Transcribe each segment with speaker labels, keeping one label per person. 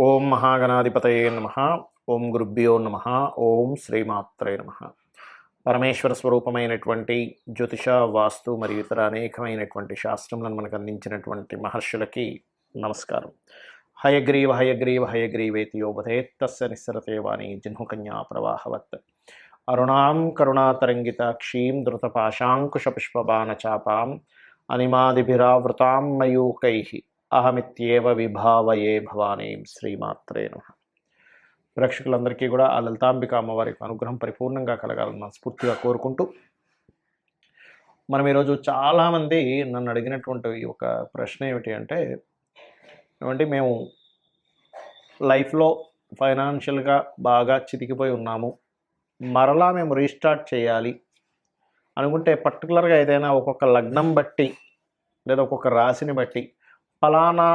Speaker 1: ఓం మహాగణాధిపతయే నమః. ఓం గురుభ్యో నమః. ఓం శ్రీమాత్రే నమః. పరమేశ్వర స్వరూపమైనటువంటి జ్యోతిష, వాస్తు మరియు ఇతర అనేకమైనటువంటి శాస్త్రములను మనకు అందించినటువంటి మహర్షులకి నమస్కారం. హయగ్రీవ హయగ్రీవ హయగ్రీవేతి యోవధేత్ తస్య నిస్సరతే వాణి జిహ్నుకన్యా ప్రవాహవత్. అరుణాం కరుణాతరంగితాక్షీం ధృతపాశాంకుశపుష్పబాణచాపాం అనిమాదిభిరావృతాం మయూకైః అహమిత్యేవ విభావయే భవానీం. శ్రీమాత్రే నమః. ప్రేక్షకులందరికీ కూడా ఆ లలితాంబిక అమ్మవారి అనుగ్రహం పరిపూర్ణంగా కలగాలని మనస్ఫూర్తిగా కోరుకుంటూ, మనం ఈరోజు చాలామంది నన్ను అడిగినటువంటి ఒక ప్రశ్న ఏమిటి అంటే, ఏమంటే మేము లైఫ్లో ఫైనాన్షియల్గా బాగా చితికిపోయి ఉన్నాము, మరలా మేము రీస్టార్ట్ చేయాలి అనుకుంటే పర్టికులర్గా ఏదైనా ఒక్కొక్క లగ్నం బట్టి లేదా ఒక్కొక్క రాశిని బట్టి ఫలానా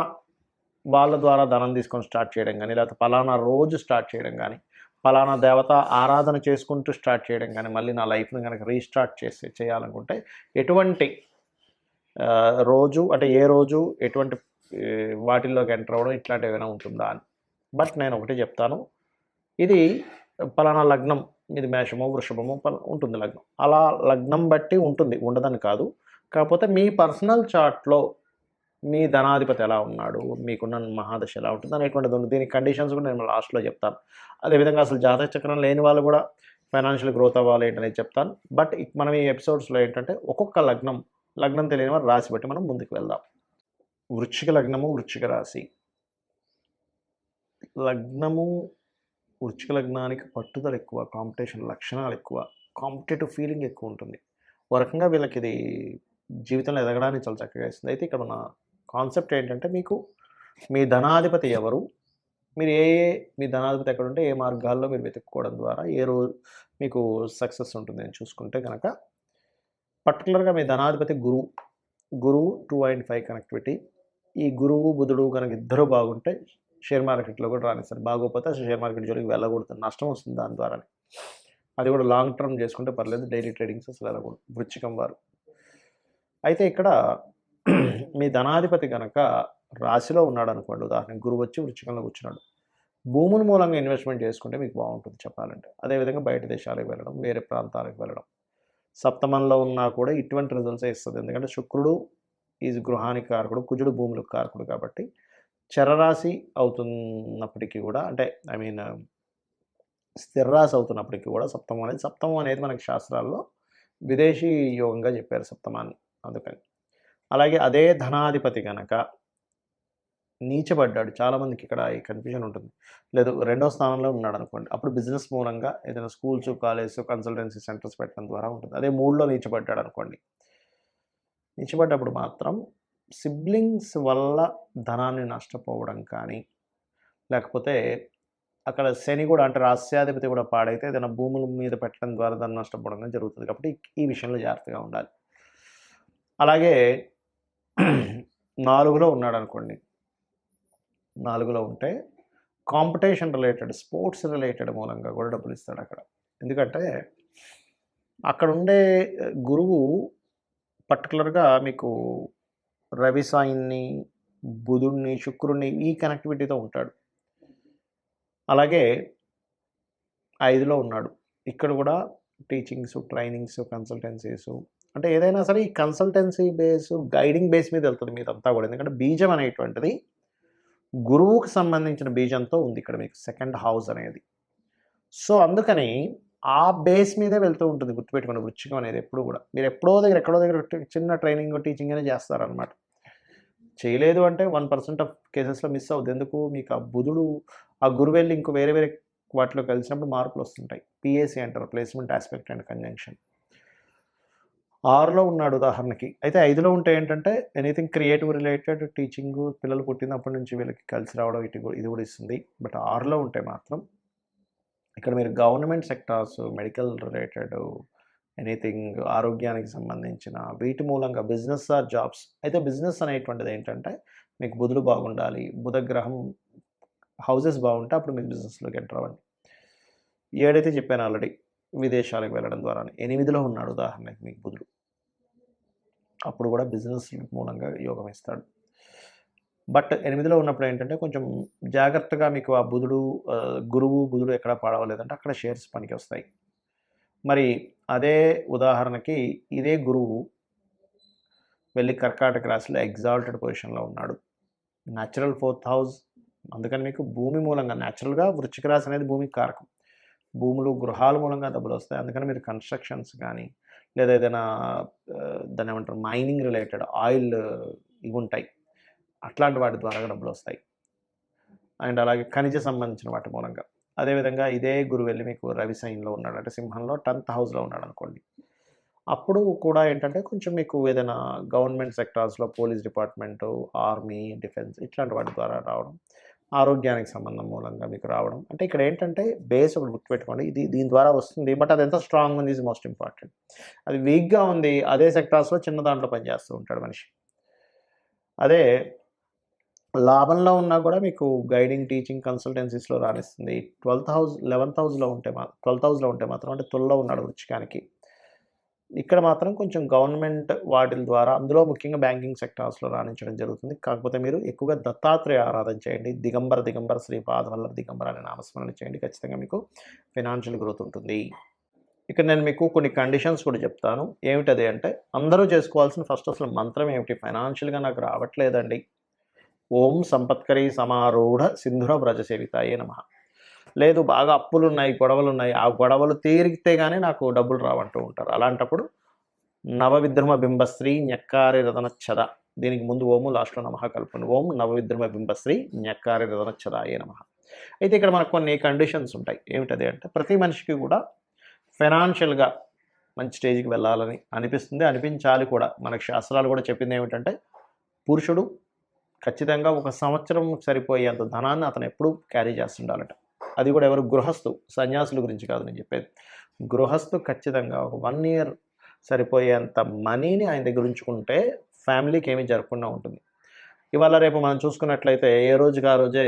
Speaker 1: వాళ్ళ ద్వారా ధనం తీసుకొని స్టార్ట్ చేయడం కానీ, లేకపోతే ఫలానా రోజు స్టార్ట్ చేయడం కానీ, ఫలానా దేవత ఆరాధన చేసుకుంటూ స్టార్ట్ చేయడం కానీ, మళ్ళీ నా లైఫ్ని కనుక రీస్టార్ట్ చేయాలనుకుంటే ఎటువంటి రోజు అంటే ఏ రోజు ఎటువంటి వాటిల్లోకి ఎంటర్ అవ్వడం ఇట్లాంటివి ఏమైనా ఉంటుందా అని. బట్ నేను ఒకటి చెప్తాను, ఇది ఫలానా లగ్నం, ఇది మేషమో వృషభమో ఉంటుంది లగ్నం, అలా లగ్నం బట్టి ఉంటుంది, ఉండదని కాదు. కాకపోతే మీ పర్సనల్ చార్ట్లో మీ ధనాధిపతి ఎలా ఉన్నాడు, మీకున్న మహాదశ ఎలా ఉంటుంది అనేటువంటిది ఉంది. దీనికి కండిషన్స్ కూడా నేను లాస్ట్లో చెప్తాను. అదేవిధంగా అసలు జాతక చక్రం లేని వాళ్ళు కూడా ఫైనాన్షియల్ గ్రోత్ అవ్వాలి ఏంటనేది చెప్తాను. బట్ మనం ఈ ఎపిసోడ్స్లో ఏంటంటే ఒక్కొక్క లగ్నం తెలియని వారు రాశి బట్టి మనం ముందుకు వెళ్దాం. వృశ్చిక లగ్నము, వృశ్చిక రాశి. లగ్నము వృశ్చిక లగ్నానికి పట్టుదల ఎక్కువ, కాంపిటీషన్ లక్షణాలు ఎక్కువ, కాంపిటేటివ్ ఫీలింగ్ ఎక్కువ ఉంటుంది. ఓ రకంగా వీళ్ళకి ఇది జీవితంలో ఎదగడానికి చాలా చక్కగా ఇస్తుంది. అయితే ఇక్కడ ఉన్న కాన్సెప్ట్ ఏంటంటే, మీకు మీ ధనాధిపతి ఎవరు, మీరు మీ ధనాధిపతి ఎక్కడ ఉంటే ఏ మార్గాల్లో మీరు వెతుక్కోవడం ద్వారా ఏ రోజు మీకు సక్సెస్ ఉంటుంది అని చూసుకుంటే కనుక, పర్టికులర్గా మీ ధనాధిపతి గురువు 2 and 5 కనెక్టివిటీ. ఈ గురువు బుధుడు కనుక ఇద్దరు బాగుంటే షేర్ మార్కెట్లో కూడా రానిస్తారు. బాగోకపోతే అసలు షేర్ మార్కెట్ జోలికి వెళ్ళకూడదు, నష్టం వస్తుంది దాని ద్వారానే. అది కూడా లాంగ్ టర్మ్ చేసుకుంటే పర్లేదు, డైలీ ట్రేడింగ్స్ అసలు వెళ్ళకూడదు వృశ్చికం వారు. అయితే ఇక్కడ మీ ధనాధిపతి కనుక రాశిలో ఉన్నాడు అనుకోండి, ఉదాహరణకి గురువు వచ్చి వృశ్చికంలో కూర్చున్నాడు, భూముల మూలంగా ఇన్వెస్ట్మెంట్ చేసుకుంటే మీకు బాగుంటుంది చెప్పాలంటే. అదేవిధంగా బయట దేశాలకు వెళ్ళడం, వేరే ప్రాంతాలకు వెళ్ళడం, సప్తమంలో ఉన్నా కూడా ఇటువంటి రిజల్ట్సే ఇస్తుంది. ఎందుకంటే శుక్రుడు ఈజ్ గృహానికి కారకుడు, కుజుడు భూములకు కారకుడు. కాబట్టి చరరాశి అవుతున్నప్పటికీ కూడా, అంటే స్థిరరాశి అవుతున్నప్పటికీ కూడా సప్తమం అనేది మనకి శాస్త్రాల్లో విదేశీ యోగంగా చెప్పారు సప్తమాన్ని, అందుకని. అలాగే అదే ధనాధిపతి కనుక నీచబడ్డాడు, చాలామందికి ఇక్కడ ఈ కన్ఫ్యూజన్ ఉంటుంది. లేదు రెండో స్థానంలో ఉన్నాడు అనుకోండి, అప్పుడు బిజినెస్ మూలంగా ఏదైనా స్కూల్స్, కాలేజెస్, కన్సల్టెన్సీ సెంటర్స్ పెట్టడం ద్వారా ఉంటుంది. అదే 3లో నీచబడ్డాడు అనుకోండి, నీచబడ్డప్పుడు మాత్రం సిబ్లింగ్స్ వల్ల ధనాన్ని నష్టపోవడం కానీ, లేకపోతే అక్కడ శని కూడా, అంటే రాస్యాధిపతి కూడా పాడైతే ఏదైనా భూముల మీద పెట్టడం ద్వారా ధనం నష్టపోవడం కానీ జరుగుతుంది. కాబట్టి ఈ విషయంలో జాగ్రత్తగా ఉండాలి. అలాగే 4లో ఉన్నాడు అనుకోండి, 4లో ఉంటే కాంపిటీషన్ రిలేటెడ్, స్పోర్ట్స్ రిలేటెడ్ మూలంగా కూడా డబ్బులు ఇస్తాడు అక్కడ. ఎందుకంటే అక్కడ ఉండే గురువు పర్టికులర్గా మీకు రవి సాయిని, బుధుడిని, శుక్రుడిని ఈ కనెక్టివిటీతో ఉంటాడు. అలాగే 5లో ఉన్నాడు, ఇక్కడ కూడా టీచింగ్స్, ట్రైనింగ్స్, కన్సల్టెన్సీస్, అంటే ఏదైనా సరే ఈ కన్సల్టెన్సీ బేస్, గైడింగ్ బేస్ మీద వెళ్తుంది మీదంతా కూడా. ఎందుకంటే బీజం అనేటువంటిది గురువుకు సంబంధించిన బీజంతో ఉంది ఇక్కడ మీకు, సెకండ్ హౌస్ అనేది. సో అందుకని ఆ బేస్ మీదే వెళ్తూ ఉంటుంది. గుర్తుపెట్టుకోండి, వృశ్చికం అనేది ఎప్పుడు కూడా మీరు ఎక్కడో దగ్గర చిన్న ట్రైనింగ్, టీచింగ్ అనేది చేస్తారనమాట. చేయలేదు అంటే 1% ఆఫ్ కేసెస్లో మిస్ అవుతుంది. ఎందుకు, మీకు ఆ బుధుడు, ఆ గురువు వెళ్ళి ఇంకో వేరే వాటిలో కలిసినప్పుడు మార్పులు వస్తుంటాయి. పిఏసి అంటారు, ప్లేస్మెంట్ ఆస్పెక్ట్ అండ్ కంజంక్షన్. 6లో ఉన్నాడు ఉదాహరణకి. అయితే 5లో ఉంటే ఏంటంటే ఎనీథింగ్ క్రియేటివ్ రిలేటెడ్, టీచింగ్, పిల్లలు పుట్టినప్పటి నుంచి వీళ్ళకి కలిసి రావడం ఇది కూడా ఇస్తుంది. బట్ 6లో ఉంటే మాత్రం ఇక్కడ మీరు government sectors, medical related, anything ఆరోగ్యానికి సంబంధించిన వీటి మూలంగా బిజినెస్ ఆర్ జాబ్స్. అయితే బిజినెస్ అనేటువంటిది ఏంటంటే మీకు బుధుడు బాగుండాలి, బుధగ్రహం హౌసెస్ బాగుంటే అప్పుడు మీరు బిజినెస్లోకి ఎంటర్ అవ్వండి. 7 అయితే చెప్పాను ఆల్రెడీ, విదేశాలకు వెళ్ళడం ద్వారా. 8లో ఉన్నాడు ఉదాహరణకి మీకు బుధుడు, అప్పుడు కూడా బిజినెస్ మూలంగా యోగం ఇస్తాడు. బట్ 8లో ఉన్నప్పుడు ఏంటంటే కొంచెం జాగ్రత్తగా మీకు ఆ గురువు ఎక్కడ పాడవలేదంటే అక్కడ షేర్స్ పనికొస్తాయి. మరి అదే ఉదాహరణకి ఇదే గురువు వెళ్ళి కర్కాటక రాశిలో ఎగ్జాల్టెడ్ పొజిషన్‌లో ఉన్నాడు. న్యాచురల్ 4థ్ హౌస్ అందుకని మీకు భూమి మూలంగా న్యాచురల్‌గా వృశ్చిక రాశి అనేది భూమికి కారకం. భూములు, గృహాల మూలంగా డబ్బులొస్తాయి. అందుకని మీరు కన్‌స్ట్రక్షన్స్ గానీ, లేదా ఏదైనా దాన్నేమంటారు మైనింగ్ రిలేటెడ్ ఆయిల్ ఇవుంటాయి. అట్లాంటి వాటి ద్వారా డబ్బులొస్తాయి. అండ్ అలాగే ఖనిజ సంబంధించిన వాటి మూలంగా. అదేవిధంగా ఇదే గురువు వెళ్లి మీకు రవి సైన్‌లో ఉన్నాడు. అంటే సింహంలో 10థ్ హౌస్‌లో ఉన్నాడనుకోండి. అప్పుడు కూడా ఏంటంటే కొంచెం మీకు ఏదైనా గవర్నమెంట్ సెక్టార్స్‌లో పోలీస్ డిపార్ట్‌మెంటు, ఆర్మీ, డిఫెన్స్ ఇట్లాంటి వాటి ద్వారా రావడం. ఆరోగ్యానికి సంబంధం మూలంగా మీకు రావడం. అంటే ఇక్కడ ఏంటంటే బేస్ ఒకటి గుర్తుపెట్టుకోండి. దీని ద్వారా వస్తుంది. బట్ అది ఎంత స్ట్రాంగ్‌గా ఉంది ఈజ్ మోస్ట్ ఇంపార్టెంట్. అది వీక్‌గా ఉంది. అదే సెక్టార్స్‌లో చిన్న దాంట్లో పనిచేస్తూ ఉంటాడు మనిషి. అదే లాభంలో ఉన్నా కూడా మీకు గైడింగ్, టీచింగ్, కన్సల్టెన్సీస్‌లో రాణిస్తుంది. 12థ్ హౌస్‌లో ఉంటే మాత్రం అంటే తులలో ఉన్నాడు వృచ్చికానికి. ఇక్కడ మాత్రం కొంచెం గవర్నమెంట్ వాటిల ద్వారా అందులో ముఖ్యంగా బ్యాంకింగ్ సెక్టార్స్‌లో రాణించడం జరుగుతుంది. కాకపోతే మీరు ఎక్కువగా దత్తాత్రేయ ఆరాధన చేయండి. దిగంబర శ్రీ పాదవల్లభ దిగంబర అనే నామస్మరణ చేయండి. ఖచ్చితంగా మీకు ఫైనాన్షియల్ గ్రోత్ ఉంటుంది. ఇక్కడ నేను మీకు కొన్ని కండిషన్స్ కూడా చెప్తాను. ఏమిటది అంటే అందరూ చేసుకోవాల్సిన ఫస్ట్ అసలు మంత్రం ఏమిటి? ఫైనాన్షియల్‌గా నాకు రావట్లేదండి. ఓం సంపత్కరీ సమారూఢ సింధుర వ్రజసేవితాయే నమః. లేదు బాగా అప్పులున్నాయి, గొడవలున్నాయి. ఆ గొడవలు తీరితే గానీ నాకు డబ్బులు రావంటూ ఉంటారు. అలాంటప్పుడు నవవిద్రుమ బింబశ్రీ న్యక్కారి రదనచ్చద. దీనికి ముందు ఓము లాస్ట్‌లో నమః కలుపుకోండి. ఓం నవవిద్రుమ బింబశ్రీ న్యక్కారి రదనచ్చదాయే నమః. అయితే ఇక్కడ మనకు కొన్ని కండిషన్స్ ఉంటాయి. ఏమిటది అంటే ప్రతి మనిషికి కూడా ఫైనాన్షియల్‌గా మంచి స్టేజ్‌కి వెళ్ళాలని అనిపిస్తుంది. అనిపించాలి కూడా. మనకు శాస్త్రాలు కూడా చెప్పింది ఏమిటంటే పురుషుడు ఖచ్చితంగా ఒక సంవత్సరం సరిపోయేంత ధనాన్ని అతను ఎప్పుడూ క్యారీ చేస్తుండాలట. అది కూడా ఎవరు గృహస్థు, సన్యాసుల గురించి కాదు నేను చెప్పేది. గృహస్థు ఖచ్చితంగా ఒక 1 ఇయర్ సరిపోయేంత మనీని ఆయన దగ్గర ఉంచుకుంటే ఫ్యామిలీకి ఏమీ జరగకుండా ఉంటుంది. ఇవాళ రేపు మనం చూసుకున్నట్లయితే ఏ రోజుకి ఆ రోజే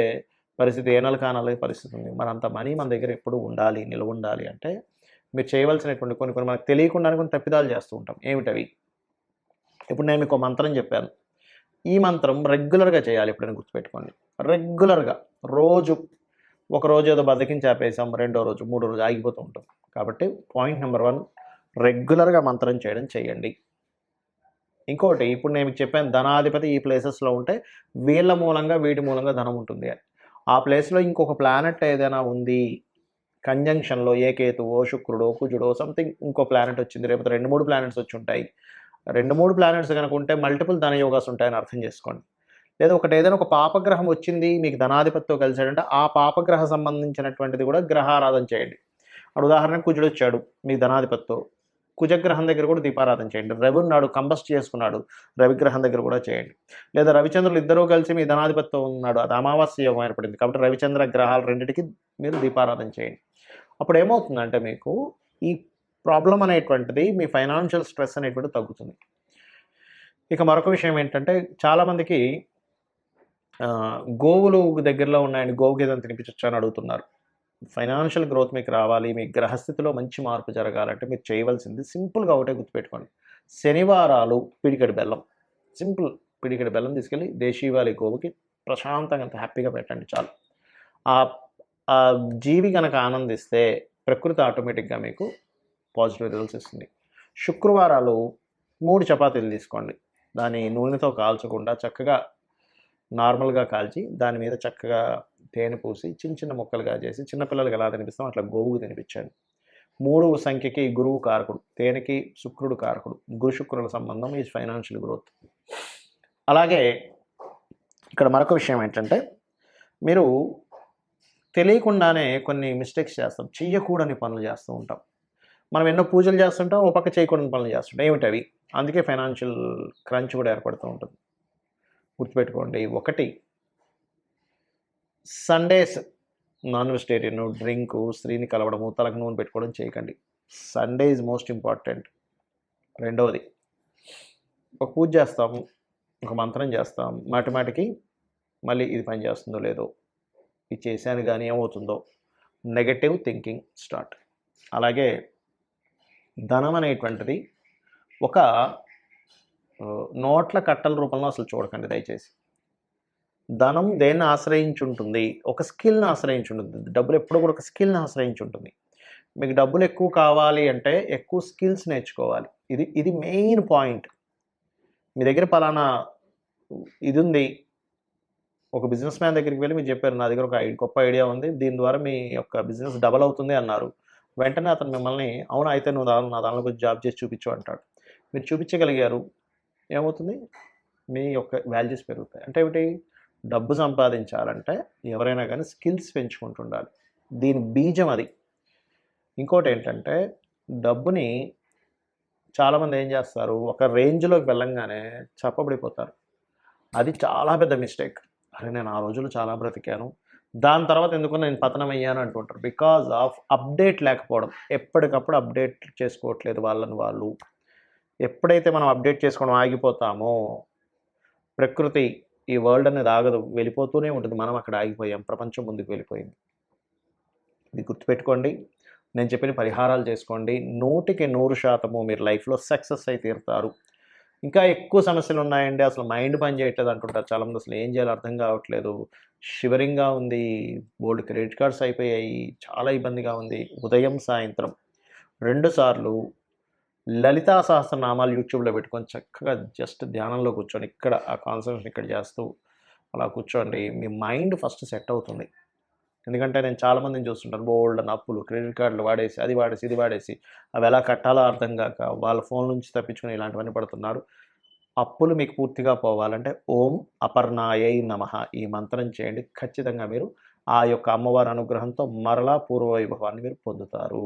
Speaker 1: పరిస్థితి ఏ నెలకు ఆ నెలకి పరిస్థితి ఉంది. మరి అంత మనీ మన దగ్గర ఎప్పుడు ఉండాలి, నిలవ ఉండాలి అంటే మీరు చేయవలసినటువంటి కొన్ని మనకు తెలియకుండానే కొన్ని తప్పిదాలు చేస్తూ ఉంటాం. ఏమిటవి? ఇప్పుడు నేను మీకు మంత్రం చెప్పాను. ఈ మంత్రం రెగ్యులర్‌గా చేయాలి. ఎప్పుడైనా గుర్తుపెట్టుకోండి. రెగ్యులర్‌గా రోజు ఒక రోజు ఏదో బద్ధకించి ఆపేసాం. రెండో రోజు, మూడో రోజు ఆగిపోతూ ఉంటుంది. కాబట్టి పాయింట్ నంబర్ 1 రెగ్యులర్‌గా మంత్రం చేయడం చేయండి. ఇంకోటి ఇప్పుడు నేను మీకు చెప్పాను ధనాధిపతి ఈ ప్లేసెస్‌లో ఉంటే వీళ్ళ మూలంగా, వీటి మూలంగా ధనం ఉంటుంది అని. ఆ ప్లేస్‌లో ఇంకొక ప్లానెట్ ఏదైనా ఉంది కంజంక్షన్‌లో ఏ కేతువో, శుక్రుడో, కుజుడో సంథింగ్ ఇంకో ప్లానెట్ వచ్చింది. లేకపోతే 2, 3 ప్లానెట్స్ వచ్చుంటాయి. 2, 3 ప్లానెట్స్ గనక ఉంటే మల్టిపుల్ ధన యోగాస్ ఉంటాయని అర్థం చేసుకోండి. లేదా ఏదైనా ఒక పాపగ్రహం వచ్చింది మీకు ధనాధిపతితో కలిసాడంటే ఆ పాపగ్రహ సంబంధించినటువంటిది కూడా గ్రహారాధన చేయండి. ఉదాహరణకు కుజుడొచ్చాడు మీ ధనాధిపతితో. కుజగ్రహం దగ్గర కూడా దీపారాధన చేయండి. రవి ఉన్నాడు కంబస్ట్ చేసుకున్నాడు. రవిగ్రహం దగ్గర కూడా చేయండి. లేదా రవిచంద్రులు ఇద్దరూ కలిసి మీ ధనాధిపతితో ఉన్నాడు. అది అమావాస్య యోగం ఏర్పడింది. కాబట్టి రవిచంద్ర గ్రహాలు రెండిటికి మీరు దీపారాధన చేయండి. అప్పుడు ఏమవుతుందంటే మీకు ఈ ప్రాబ్లమ్ అనేటువంటిది మీ ఫైనాన్షియల్ స్ట్రెస్ అనేటువంటిది తగ్గుతుంది. ఇక మరొక విషయం ఏంటంటే చాలామందికి గోవులు దగ్గరలో ఉన్నాయండి. గోవుకి ఏదైనా తినిపించొచ్చా అని అడుగుతున్నారు. ఫైనాన్షియల్ గ్రోత్ మీకు రావాలి, మీ గ్రహస్థితిలో మంచి మార్పు జరగాలంటే మీరు చేయవలసింది సింపుల్‌గా ఒకటే గుర్తుపెట్టుకోండి. శనివారాలు పిడికెడు బెల్లం. సింపుల్ పిడికెడు బెల్లం తీసుకెళ్ళి దేశీవాలి గోవుకి ప్రశాంతంగా అంత హ్యాపీగా పెట్టండి చాలు. ఆ జీవి గనక ఆనందిస్తే ప్రకృతి ఆటోమేటిక్‌గా మీకు పాజిటివ్ రిజల్ట్స్ ఇస్తుంది. శుక్రవారాలు 3 చపాతీలు తీసుకోండి. దాన్ని నూనెతో కాల్చకుండా చక్కగా నార్మల్‌గా కాల్చి దాని మీద చక్కగా తేనె పూసి చిన్న చిన్న ముక్కలుగా చేసి చిన్నపిల్లలకి ఎలా తినిపిస్తామో అట్లా గోవుకు తినిపించండి. 3 సంఖ్యకి గురువు కారకుడు. తేనెకి శుక్రుడు కారకుడు. గురు శుక్రుల సంబంధం ఈజ్ ఫైనాన్షియల్ గ్రోత్. అలాగే ఇక్కడ మరొక విషయం ఏంటంటే మీరు తెలియకుండానే కొన్ని మిస్టేక్స్ చేస్తాం. చెయ్యకూడని పనులు చేస్తూ ఉంటాం. మనం ఎన్నో పూజలు చేస్తుంటాం. ఓ పక్క చేయకూడని పనులు చేస్తుంటాం. ఏమిటవి? అందుకే ఫైనాన్షియల్ క్రంచ్ కూడా ఏర్పడుతూ ఉంటుంది. గుర్తుపెట్టుకోండి. 1 సండేస్ నాన్ వెజిటేరియన్ డ్రింకు, స్త్రీని కలవడము, తలకు నూనె పెట్టుకోవడం చేయకండి. Sunday is most important. రెండవది ఒక పూజ చేస్తాము, ఒక మంత్రం చేస్తాం. మాటిమాటికి మళ్ళీ ఇది పని చేస్తుందో లేదో, ఇది చేశాను కానీ ఏమవుతుందో నెగటివ్ థింకింగ్ స్టార్ట్. అలాగే ధనం అనేటువంటిది ఒక నోట్ల కట్టల రూపంలో అసలు చూడకండి దయచేసి. ధనం దేన్ని ఆశ్రయించి ఉంటుంది? ఒక స్కిల్‌ని ఆశ్రయించి ఉంటుంది. డబ్బులు ఎప్పుడూ కూడా ఒక స్కిల్‌ని ఆశ్రయించి ఉంటుంది. మీకు డబ్బులు ఎక్కువ కావాలి అంటే ఎక్కువ స్కిల్స్ నేర్చుకోవాలి. ఇది మెయిన్ పాయింట్. మీ దగ్గర పలానా ఇదుంది. ఒక బిజినెస్ మ్యాన్ దగ్గరికి వెళ్లి మీరు చెప్పారు, నా దగ్గర ఒక గొప్ప ఐడియా ఉంది. దీని ద్వారా మీ యొక్క బిజినెస్ డబల్ అవుతుంది అన్నారు. వెంటనే అతను మిమ్మల్ని, అవునా అయితే నువ్వు నా దానిలోకి వచ్చి జాబ్ చేసి చూపించు అంటాడు. మీరు చూపించగలిగారు. ఏమవుతుంది? మీ యొక్క వాల్యూస్ పెరుగుతాయి. అంటే ఏమిటి? డబ్బు సంపాదించాలంటే ఎవరైనా కానీ స్కిల్స్ పెంచుకుంటుండాలి. దీని బీజం అది. ఇంకోటేంటంటే డబ్బుని చాలామంది ఏం చేస్తారు, ఒక రేంజ్‌లోకి వెళ్ళంగానే చప్పబడిపోతారు. అది చాలా పెద్ద మిస్టేక్. అరే! నేను ఆ రోజుల్లో చాలా బ్రతికాను. దాని తర్వాత ఎందుకో నేను పతనమయ్యాను అంటుంటారు. బికాజ్ ఆఫ్ అప్డేట్ లేకపోవడం. ఎప్పటికప్పుడు అప్డేట్ చేసుకోవట్లేదు వాళ్ళని వాళ్ళు. ఎప్పుడైతే మనం అప్డేట్ చేసుకోవడం ఆగిపోతామో, ప్రకృతి, ఈ వరల్డ్ అనేది ఆగదు. వెళ్ళిపోతూనే ఉంటుంది. మనం అక్కడ ఆగిపోయాం. ప్రపంచం ముందుకు వెళ్ళిపోయింది. ఇది గుర్తుపెట్టుకోండి. నేను చెప్పిన పరిహారాలు చేసుకోండి. 100కి 100% మీరు లైఫ్‌లో సక్సెస్ అయి తీరుతారు. ఇంకా ఎక్కువ సమస్యలున్నాయండి. అసలు మైండ్ పని చేయట్లేదు అంటుంటారు చాలామంది. అసలు ఏం చేయాలో అర్థం కావట్లేదు. షివరింగ్‌గా ఉంది. బోలెడు క్రెడిట్ కార్డ్స్ అయిపోయాయి. చాలా ఇబ్బందిగా ఉంది. ఉదయం, సాయంత్రం 2 సార్లు లలితా సహస్రనామాలు యూట్యూబ్‌లో పెట్టుకొని చక్కగా జస్ట్ ధ్యానంలో కూర్చొని ఇక్కడ ఆ కాన్సంట్రేషన్ ఇక్కడ చేస్తూ అలా కూర్చోండి. మీ మైండ్ ఫస్ట్ సెట్ అవుతుంది. ఎందుకంటే నేను చాలామందిని చూస్తుంటాను. బోలెడన్ని అప్పులు, క్రెడిట్ కార్డులు వాడేసి, అది వాడేసి, ఇది వాడేసి అవి ఎలా కట్టాలో అర్థం గాక వాళ్ళ ఫోన్ నుంచి తప్పించుకొని ఇలాంటివన్నీ పడుతున్నారు. అప్పులు మీకు పూర్తిగా పోవాలంటే ఓం అపర్ణాయై నమః ఈ మంత్రం చేయండి. ఖచ్చితంగా మీరు ఆ యొక్క అమ్మవారి అనుగ్రహంతో మరలా పూర్వ వైభవాన్ని మీరు పొందుతారు.